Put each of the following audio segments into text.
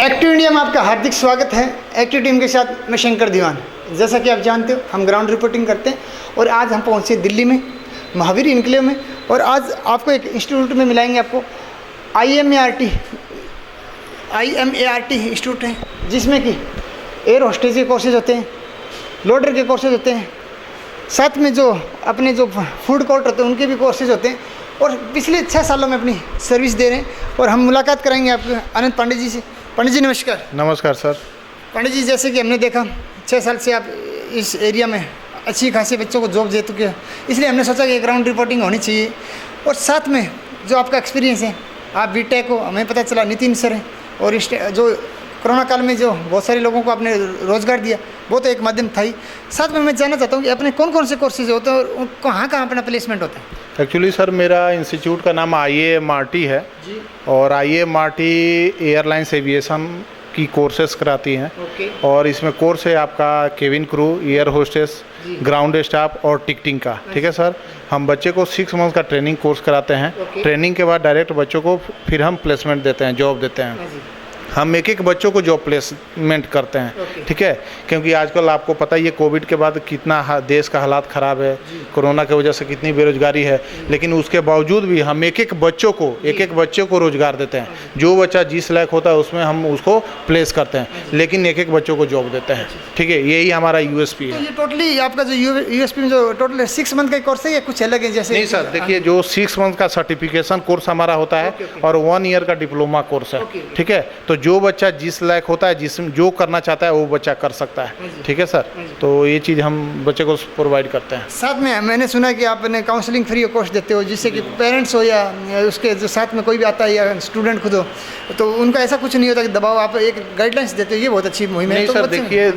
Active India में आपका हार्दिक स्वागत है। एक्टिव टीम के साथ मैं शंकर दीवान। जैसा कि आप जानते हो हम ग्राउंड रिपोर्टिंग करते हैं और आज हम पहुंचे दिल्ली में महावीर इनक्लेव में और आज आपको एक इंस्टीट्यूट में मिलाएंगे। आपको IMART इंस्टीट्यूट है जिसमें कि एयर होस्टेज के कोर्सेज होते हैं, लोडर के कोर्सेज होते हैं, साथ में जो अपने जो फूड कोर्ट होते हैं उनके भी कोर्सेज होते हैं और पिछले 6 सालों में अपनी सर्विस दे रहे हैं। और हम मुलाकात कराएंगे आपके आनंद पांडे जी से। पंडित जी नमस्कार। नमस्कार सर। पंडित जी, जैसे कि हमने देखा 6 साल से आप इस एरिया में अच्छी खासी बच्चों को जॉब दे चुके हैं, इसलिए हमने सोचा कि ग्राउंड रिपोर्टिंग होनी चाहिए। और साथ में जो आपका एक्सपीरियंस है, आप बीटेक हो, हमें पता चला नितिन सर है और जो कोरोना काल में जो बहुत सारे लोगों को आपने रोज़गार दिया वो तो एक माध्यम था ही। साथ में मैं जानना चाहता हूँ कि अपने कौन कौन से कोर्सेज होते हैं और कहाँ कहाँ अपना प्लेसमेंट होता है। एक्चुअली सर मेरा इंस्टीट्यूट का नाम IAMRT है जी। और IAMRT एयरलाइंस एविएशन की कोर्सेस कराती हैं। और इसमें कोर्स है आपका cabin crew, air hostess, ground staff और टिकटिंग का। ठीक है सर। हम बच्चे को 6 मंथ का ट्रेनिंग कोर्स कराते हैं। ट्रेनिंग के बाद डायरेक्ट बच्चों को फिर हम प्लेसमेंट देते हैं, जॉब देते हैं। हम एक एक बच्चों को जॉब प्लेसमेंट करते हैं। ठीक है, क्योंकि आजकल आपको पता ही है कोविड के बाद कितना देश का हालात ख़राब है, कोरोना की वजह से कितनी बेरोजगारी है, लेकिन उसके बावजूद भी हम एक एक बच्चे को रोज़गार देते हैं। जो बच्चा जिस लायक होता है उसमें हम उसको प्लेस करते हैं, लेकिन एक एक बच्चों को जॉब देते हैं। ठीक है, यही हमारा USP है। तो ये टोटली आपका जो USP में जो टोटल 6 मंथ का कोर्स है या कुछ अलग है? जैसे नहीं सर, देखिए जो 6 मंथ का सर्टिफिकेशन कोर्स हमारा होता है और 1 ईयर का डिप्लोमा कोर्स है। ठीक है, तो जो बच्चा जिस लायक होता है, जो करना चाहता है वो बच्चा कर सकता है। ठीक है सर, तो ये चीज़ हम बच्चे को प्रोवाइड करते हैं। साथ में मैंने सुना कि आपने काउंसलिंग फ्री कोर्स देते हो, जिससे कि पेरेंट्स हो या उसके जो साथ में कोई भी आता है या स्टूडेंट खुद हो, तो उनका ऐसा कुछ नहीं होता कि दबाव, आप एक गाइडलाइंस देते हो। ये बहुत अच्छी मुहिम है। नहीं सर,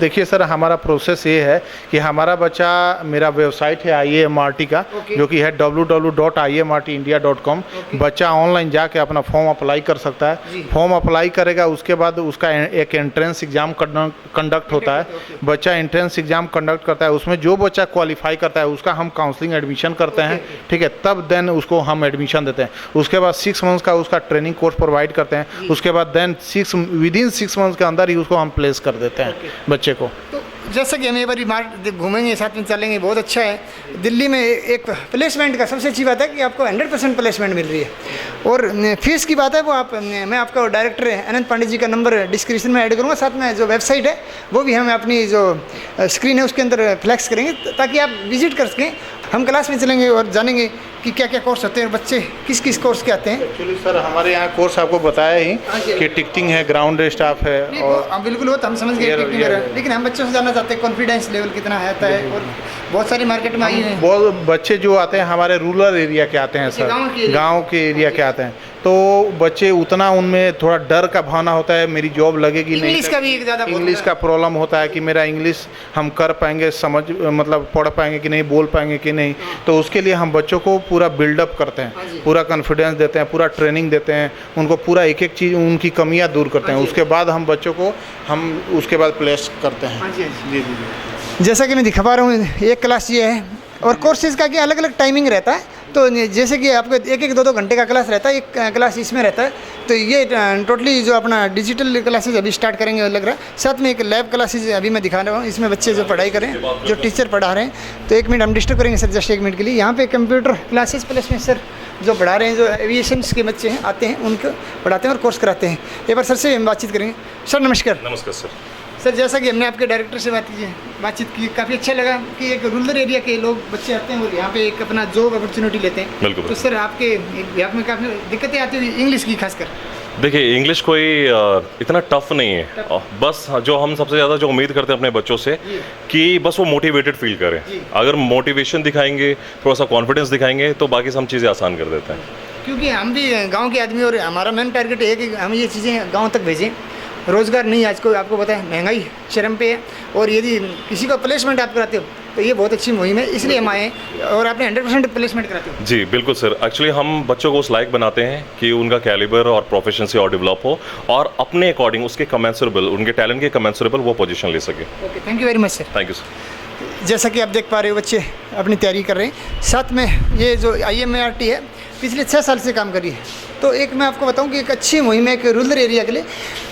देखिए सर, हमारा प्रोसेस ये है कि हमारा बच्चा, मेरा वेबसाइट है IAMRT का, जो कि है www.IAMRTindia.com। बच्चा ऑनलाइन जाके अपना फॉर्म अप्लाई कर सकता है। फॉर्म अप्लाई करेगा, उसके बाद उसका एक एंट्रेंस एग्जाम कंडक्ट होता है। बच्चा एंट्रेंस एग्जाम कंडक्ट करता है, उसमें जो बच्चा क्वालिफाई करता है उसका हम काउंसलिंग एडमिशन करते हैं। ठीक है, तब देन उसको हम एडमिशन देते हैं। उसके बाद 6 मंथ्स का उसका ट्रेनिंग कोर्स प्रोवाइड करते हैं। उसके बाद देन विदिन 6 मंथ्स के अंदर ही उसको हम प्लेस कर देते हैं बच्चे को। तो जैसा कि हम एक बार मार्ट घूमेंगे, साथ में चलेंगे, बहुत अच्छा है। दिल्ली में एक प्लेसमेंट का सबसे अच्छी बात है कि आपको 100% प्लेसमेंट मिल रही है। और फीस की बात है वो मैं आपका डायरेक्टर है आनंद पांडे जी का नंबर डिस्क्रिप्शन में ऐड करूँगा। साथ में जो वेबसाइट है वो भी हम अपनी जो स्क्रीन है उसके अंदर फ्लैक्स करेंगे ताकि आप विजिट कर सकें। हम क्लास में चलेंगे और जानेंगे कि क्या क्या कोर्स होते हैं और बच्चे किस किस कोर्स के आते हैं। एक्चुअली सर हमारे यहाँ कोर्स आपको बताया ही कि टिकटिंग है, ग्राउंड स्टाफ है और बिल्कुल वो तो हम समझ गए टिकटिंग है, लेकिन हम बच्चों से जानना चाहते हैं कॉन्फिडेंस लेवल कितना आता है। और बहुत सारी मार्केट में आई है, बहुत बच्चे जो आते हैं हमारे रूरल एरिया के आते हैं सर, गाँव के एरिया के आते हैं, तो बच्चे उतना उनमें थोड़ा डर का भावना होता है, मेरी जॉब लगेगी नहीं। इंग्लिश का भी एक ज़्यादा इंग्लिश का प्रॉब्लम होता है कि मेरा इंग्लिश हम कर पाएंगे, समझ मतलब पढ़ पाएंगे कि नहीं, बोल पाएंगे कि नहीं। तो उसके लिए हम बच्चों को पूरा बिल्डअप करते हैं, पूरा कॉन्फिडेंस देते हैं, पूरा ट्रेनिंग देते हैं, उनको पूरा एक एक चीज़ उनकी कमियां दूर करते हैं। उसके बाद हम बच्चों को उसके बाद प्लेस करते हैं। जी। जैसा कि मैं दिखा पा रहा हूँ, एक क्लास ये है और कोर्सेज़ का क्या अलग अलग टाइमिंग रहता है। तो जैसे कि आपको 1-2 घंटे का क्लास रहता है, एक क्लास इसमें रहता है। तो ये टोटली जो अपना डिजिटल क्लासेज अभी स्टार्ट करेंगे लग रहा है। साथ में एक लैब क्लासेज अभी मैं दिखा रहा हूँ, इसमें बच्चे जो पढ़ाई करें, जो टीचर पढ़ा रहे हैं। तो 1 मिनट हम डिस्टर्ब करेंगे सर, जस्ट 1 मिनट के लिए। यहाँ पे कंप्यूटर क्लासेज प्लस में सर जो पढ़ा रहे हैं, जो एविएशंस के बच्चे हैं आते हैं, उनको पढ़ाते हैं और कोर्स कराते हैं। एक बार सर से हम बातचीत करेंगे। सर नमस्कार। नमस्कार सर। सर जैसा कि हमने आपके डायरेक्टर से बातचीत की, काफ़ी अच्छा लगा कि एक रूरल एरिया के लोग बच्चे आते हैं और यहाँ पे एक अपना जॉब अपॉर्चुनिटी लेते हैं। बिल्कुल। तो सर आपके यहाँ में काफ़ी दिक्कतें आती हुई इंग्लिश की खासकर? देखिए, इंग्लिश कोई इतना टफ नहीं है। बस जो हम सबसे ज़्यादा जो उम्मीद करते हैं अपने बच्चों से कि बस वो मोटिवेटेड फील करें। अगर मोटिवेशन दिखाएंगे, थोड़ा सा कॉन्फिडेंस दिखाएंगे, तो बाकी हम चीज़ें आसान कर देते हैं। क्योंकि हम भी गाँव के आदमी और हमारा मेन टारगेट है कि हम ये चीज़ें गाँव तक भेजें। रोज़गार नहीं, आज को आपको पता है महंगाई चरम पे है, और यदि किसी का प्लेसमेंट आप कराते हो तो ये बहुत अच्छी मुहिम है, इसलिए हम आए और आपने 100% प्लेसमेंट कराते हो। जी बिल्कुल सर। एक्चुअली हम बच्चों को उस लायक बनाते हैं कि उनका कैलिबर और प्रोफेशनसी और डेवलप हो और अपने अकॉर्डिंग उसके कमेंसरेबल, उनके टैलेंट के कमेंसरेबल वो पोजीशन ले सके। Okay, thank you very much sir. Thank you sir. जैसा कि आप देख पा रहे हो बच्चे अपनी तैयारी कर रहे हैं। साथ में ये जो IMART है पिछले 6 साल से काम कर रही है। तो एक मैं आपको बताऊं कि एक अच्छी मुहिम है कि रूरल एरिया के लिए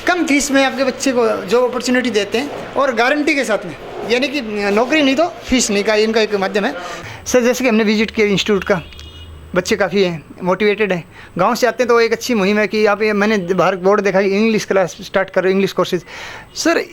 कम फीस में आपके बच्चे को जॉब अपॉर्चुनिटी देते हैं और गारंटी के साथ में, यानी कि नौकरी नहीं तो फीस नहीं का इनका एक माध्यम है। सर जैसे कि हमने विजिट किया इंस्टीट्यूट का, बच्चे काफ़ी हैं, मोटिवेटेड हैं, गांव से आते हैं, तो एक अच्छी मुहिम है कि आप ये मैंने बाहर बोर्ड देखा इंग्लिश क्लास स्टार्ट कर रहे हो, इंग्लिश कोर्सेज। सर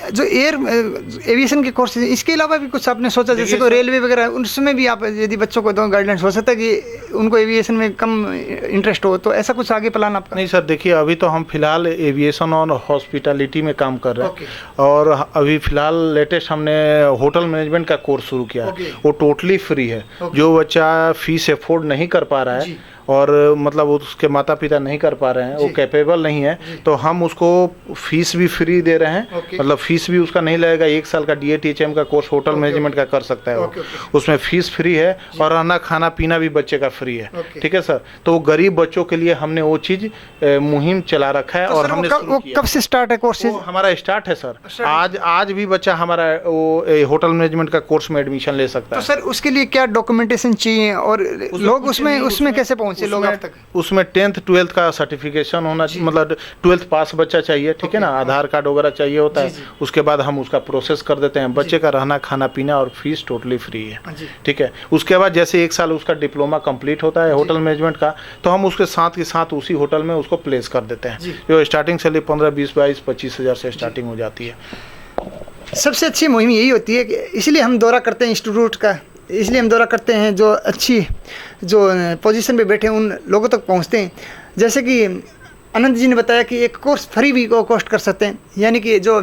जो एविएशन के कोर्सेज इसके अलावा भी कुछ आपने सोचा, जैसे कोई रेलवे वगैरह, उसमें भी आप यदि बच्चों को दो गाइडलाइंस, हो सकता है कि उनको एविएशन में कम इंटरेस्ट हो, तो ऐसा कुछ आगे प्लान आपका? नहीं सर, देखिए अभी तो हम फिलहाल एविएशन और हॉस्पिटैलिटी में काम कर रहे हैं। और अभी फिलहाल लेटेस्ट हमने होटल मैनेजमेंट का कोर्स शुरू किया है। वो टोटली फ्री है। जो बच्चा फीस अफोर्ड नहीं कर पा रहा है और मतलब उसके माता पिता नहीं कर पा रहे हैं, वो कैपेबल नहीं है, तो हम उसको फीस भी फ्री दे रहे हैं। मतलब फीस भी उसका नहीं लगेगा। 1 साल का DATHM का कोर्स होटल मैनेजमेंट का कर सकता है वो। उसमें फीस फ्री है और रहना खाना पीना भी बच्चे का फ्री है। ठीक है सर। तो वो गरीब बच्चों के लिए हमने वो चीज़ मुहिम चला रखा है। और हमने वो कब से स्टार्ट है कोर्सेज? हमारा स्टार्ट है सर। आज भी बच्चा हमारा वो होटल मैनेजमेंट का कोर्स में एडमिशन ले सकता है। तो सर उसके लिए क्या डॉक्यूमेंटेशन चाहिए और लोग उसमें कैसे पहुँचे लोग आप तक? उसमें 10th 12th का सर्टिफिकेशन होना चाहिए, मतलब 12th पास बच्चा चाहिए। ठीक है ना, आधार कार्ड वगैरह चाहिए होता है। उसके बाद हम उसका प्रोसेस कर देते हैं। बच्चे का रहना खाना पीना और फीस टोटली फ्री है। ठीक है। उसके बाद जैसे 1 साल उसका डिप्लोमा कंप्लीट होता है होटल मैनेजमेंट का, तो हम उसके साथ के साथ उसी होटल में उसको प्लेस कर देते हैं। जो स्टार्टिंग सैलरी 15, 20, 22, 25 हज़ार से स्टार्टिंग हो जाती है। सबसे अच्छी मुहिम यही होती है कि इसलिए हम दौरा करते हैं इंस्टीट्यूट का, इसलिए हम दौरा करते हैं, जो अच्छी जो पोजीशन पे बैठे हैं उन लोगों तक पहुंचते हैं। जैसे कि आनंद जी ने बताया कि एक कोर्स फ्री भी कोस्ट कर सकते हैं, यानी कि जो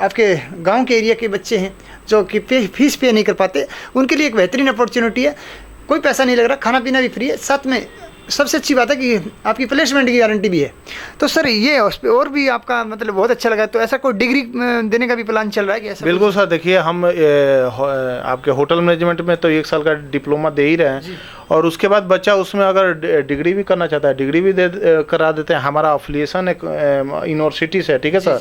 आपके गांव के एरिया के बच्चे हैं जो कि फीस पे नहीं कर पाते, उनके लिए एक बेहतरीन अपॉर्चुनिटी है। कोई पैसा नहीं लग रहा, खाना पीना भी फ्री है, साथ में सबसे अच्छी बात है कि आपकी प्लेसमेंट की गारंटी भी है। तो सर ये उस पर और भी आपका मतलब बहुत अच्छा लगा। तो ऐसा कोई डिग्री देने का भी प्लान चल रहा है कि ऐसा? बिल्कुल सर, देखिए हम आपके होटल मैनेजमेंट में तो 1 साल का डिप्लोमा दे ही रहे हैं। और उसके बाद बच्चा उसमें अगर डिग्री भी करना चाहता है, डिग्री भी करा देते हैं। हमारा अफिलिएशन एक यूनिवर्सिटी से है। ठीक है सर।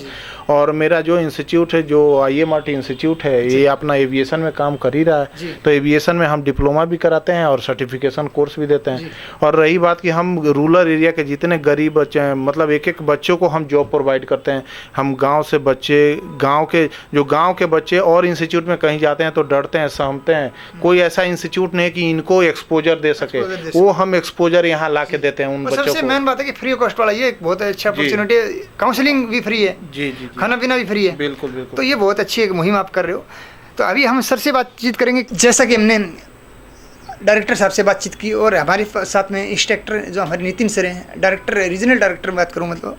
और मेरा जो इंस्टीट्यूट है, जो IMART इंस्टीट्यूट है, ये अपना एविएशन में काम कर ही रहा है। तो एविएशन में हम डिप्लोमा भी कराते हैं और सर्टिफिकेशन कोर्स भी देते हैं। और रही बात कि हम रूरल एरिया के जितने गरीब बच्चे हैं, मतलब एक बच्चों को हम जॉब प्रोवाइड करते हैं। हम गांव से बच्चे, गांव के बच्चे और इंस्टीट्यूट में कहीं जाते हैं तो डरते हैं, सहमते हैं। कोई ऐसा इंस्टीट्यूट नहीं कि इनको एक्सपोजर दे सके, वो हम एक्सपोजर यहाँ ला के देते हैं उन बच्चों को। सबसे मेन बात है कि फ्री कॉस्ट वाला ये एक बहुत अच्छा अपॉर्चुनिटी है। काउंसलिंग भी फ्री है, जी, खाना पीना भी फ्री है। बिल्कुल बिल्कुल। तो ये बहुत अच्छी एक मुहिम आप कर रहे हो। तो अभी हम सर से बातचीत करेंगे, जैसा कि हमने डायरेक्टर साहब से बातचीत की और हमारे साथ में इंस्ट्रक्टर जो हमारे नितिन सर हैं, डायरेक्टर, रीजनल डायरेक्टर बात करूँ मतलब,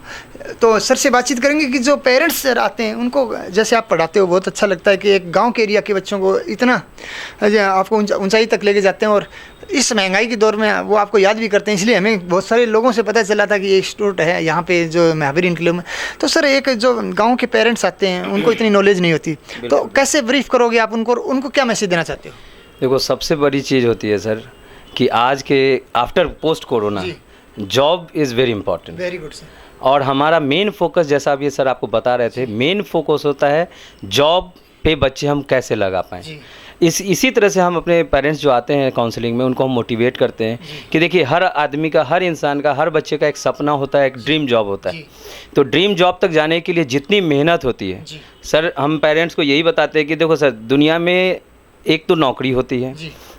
तो सर से बातचीत करेंगे कि जो पेरेंट्स सर आते हैं उनको जैसे आप पढ़ाते हो, बहुत अच्छा लगता है कि एक गांव के एरिया के बच्चों को इतना आपको ऊंचाई तक लेके जाते हैं। और इस महंगाई के दौर में वो आपको याद भी करते हैं। इसलिए हमें बहुत सारे लोगों से पता चला था कि ये इंस्टीट्यूट है यहाँ पे जो महावीर इनक्लेव में। तो सर एक जो गाँव के पेरेंट्स आते हैं उनको इतनी नॉलेज नहीं होती, तो कैसे ब्रीफ करोगे आप उनको क्या मैसेज देना चाहते हो? देखो, सबसे बड़ी चीज़ होती है सर कि आज के after post corona job is very important. Very good sir. और हमारा मेन फोकस, जैसा अभी सर आपको बता रहे थे, मेन फोकस होता है जॉब पे बच्चे हम कैसे लगा पाएँ। इसी तरह से हम अपने पेरेंट्स जो आते हैं काउंसलिंग में, उनको हम मोटिवेट करते हैं कि देखिए हर आदमी का, हर इंसान का, हर बच्चे का एक सपना होता है, एक ड्रीम जॉब होता है। तो ड्रीम जॉब तक जाने के लिए जितनी मेहनत होती है सर, हम पेरेंट्स को यही बताते हैं कि देखो सर, दुनिया में एक तो नौकरी होती है,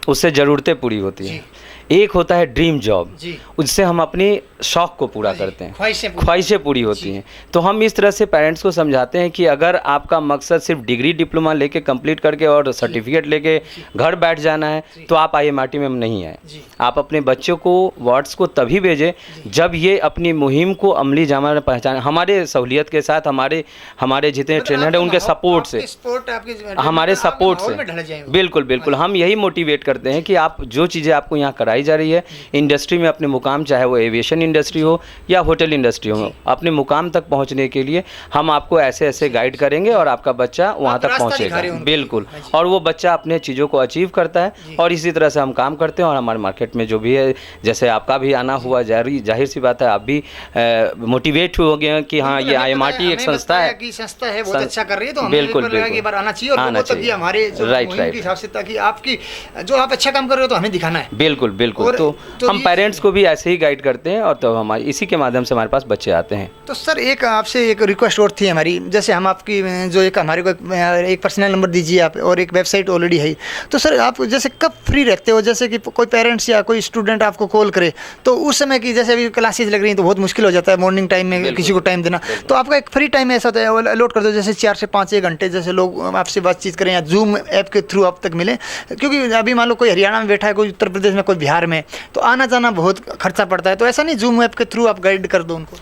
उससे ज़रूरतें पूरी होती हैं। एक होता है ड्रीम जॉब, उससे हम अपनी शौक़ को पूरा करते हैं, ख्वाहिशें पूरी होती हैं। तो हम इस तरह से पेरेंट्स को समझाते हैं कि अगर आपका मकसद सिर्फ डिग्री डिप्लोमा लेके कंप्लीट करके और सर्टिफिकेट लेके घर बैठ जाना है, तो आप IMART में नहीं आए। आप अपने बच्चों को, वार्ड्स को तभी भेजें जब ये अपनी मुहिम को अमली जामा में पहचाने, हमारे सहूलियत के साथ, हमारे जितने ट्रेनर हैं उनके सपोर्ट से, हमारे सपोर्ट से। बिल्कुल बिल्कुल, हम यही मोटिवेट करते हैं कि आप जो चीज़ें आपको यहाँ कराई सिखाई जा रही है। इंडस्ट्री में अपने मुकाम, चाहे वो एविएशन इंडस्ट्री हो या होटल इंडस्ट्री हो, अपने मुकाम तक पहुंचने के लिए हम आपको ऐसे ऐसे गाइड करेंगे और आपका बच्चा वहां तक पहुंचेगा। बिल्कुल, और वो बच्चा अपने चीज़ों को अचीव करता है और इसी तरह से हम काम करते हैं। और हमारे मार्केट में जो भी है, जैसे आपका भी आना हुआ, जाहिर सी बात है आप भी मोटिवेट हो गए हैं कि हाँ ये IMRT एक संस्था है, संस्था है, बहुत अच्छा कर रही है, तो हमें बिल्कुल, लगा कि बिल्कुल। एक बार आना चाहिए और आना लोगों तक चाहिए। ये हमारे जो राइट, मुहिम राइट। की हिसाब से, ताकि आपकी जो आप अच्छा काम कर रहे हो तो हमें दिखाना है। बिल्कुल बिल्कुल। और तो हम ये- पेरेंट्स को भी ऐसे ही गाइड करते हैं और तो हमारे इसी के माध्यम से हमारे पास बच्चे आते हैं। तो सर एक आपसे एक रिक्वेस्ट और थी हमारी, जैसे हम आपकी जो एक हमारे को एक पर्सनल नंबर दीजिए आप, और एक वेबसाइट ऑलरेडी है, तो सर आप जैसे कब फ्री रहते हो, जैसे कि कोई पेरेंट्स या कोई स्टूडेंट आपको कॉल करे तो उस समय की, जैसे अभी क्लासेज लग रही हैं तो बहुत मुश्किल हो जाता है मॉर्निंग टाइम में किसी को टाइम देना, तो आपका एक फ्री टाइम ऐसा होता है अलॉट कर दो, जैसे 4 से 5 1 घंटे, जैसे लोग आपसे बातचीत करें या जूम ऐप के थ्रू आप तक मिले, क्योंकि अभी मान लो कोई हरियाणा में बैठा है, कोई उत्तर प्रदेश में, कोई बिहार में, तो आना जाना बहुत खर्चा पड़ता है, तो ऐसा नहीं जूम ऐप के थ्रू आप गाइड कर दो उनको?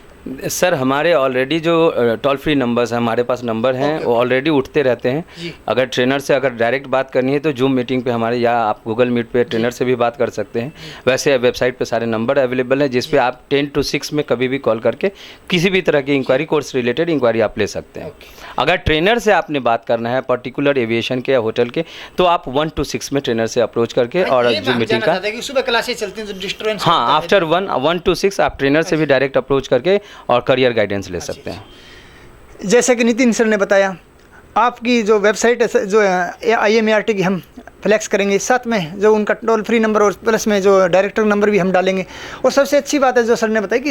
सर हमारे ऑलरेडी जो टोल फ्री नंबर्स हैं, हमारे पास नंबर हैं, वो ऑलरेडी उठते रहते हैं। अगर ट्रेनर से अगर डायरेक्ट बात करनी है तो जूम मीटिंग पे हमारे, या आप गूगल मीट पे ट्रेनर से भी बात कर सकते हैं। वैसे वेबसाइट पे सारे नंबर अवेलेबल हैं, जिस पे आप 10 to 6 में कभी भी कॉल करके किसी भी तरह की इंक्वायरी, कोर्स रिलेटेड इंक्वायरी आप ले सकते हैं। अगर ट्रेनर से आपने बात करना है पर्टिकुलर एविएशन के या होटल के, तो आप 1 to 6 में ट्रेनर से अप्रोच करके और जूम मीटिंग का, सुबह क्लासेस चलती हैं तो डिस्टर्बेंस, हाँ, आफ्टर 1 to 6 आप ट्रेनर से भी डायरेक्ट अप्रोच करके और करियर गाइडेंस ले सकते हैं। जैसे कि नितिन सर ने बताया, आपकी जो वेबसाइट है, जो IMRT की हम फ्लैक्स करेंगे, साथ में जो उनका टोल फ्री नंबर और प्लस में जो डायरेक्टर नंबर भी हम डालेंगे। और सबसे अच्छी बात है जो सर ने बताई कि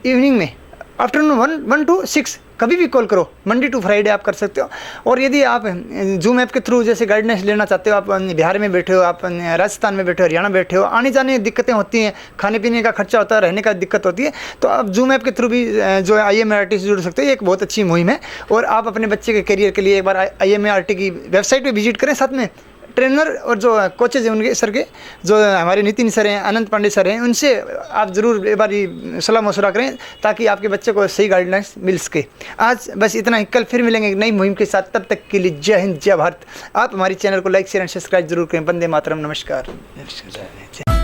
इवनिंग में आफ्टरनून 1 to 6 कभी भी कॉल करो, मंडे टू फ्राइडे आप कर सकते हो। और यदि आप जूम ऐप के थ्रू जैसे गाइडेंस लेना चाहते हो, आप बिहार में बैठे हो, आप राजस्थान में बैठे हो, हरियाणा बैठे हो, आने जाने में दिक्कतें होती हैं, खाने पीने का खर्चा होता है, रहने का दिक्कत होती है, तो आप जूम ऐप के थ्रू भी जो IMRT से जुड़ सकते हो। ये एक बहुत अच्छी मुहिम है और आप अपने बच्चे के करियर के लिए एक बार IMRT की वेबसाइट पर विजिट करें, साथ में ट्रेनर और जो कोचेज हैं उनके सर के, जो हमारे नितिन सर हैं, अनंत पांडे सर हैं, उनसे आप ज़रूर एक बार सलाह मशवरा करें ताकि आपके बच्चे को सही गाइडलाइंस मिल सके। आज बस इतना ही, कल फिर मिलेंगे एक नई मुहिम के साथ। तब तक के लिए जय हिंद, जय भारत। आप हमारे चैनल को लाइक शेयर एंड सब्सक्राइब जरूर करें। वंदे मातरम। नमस्कार।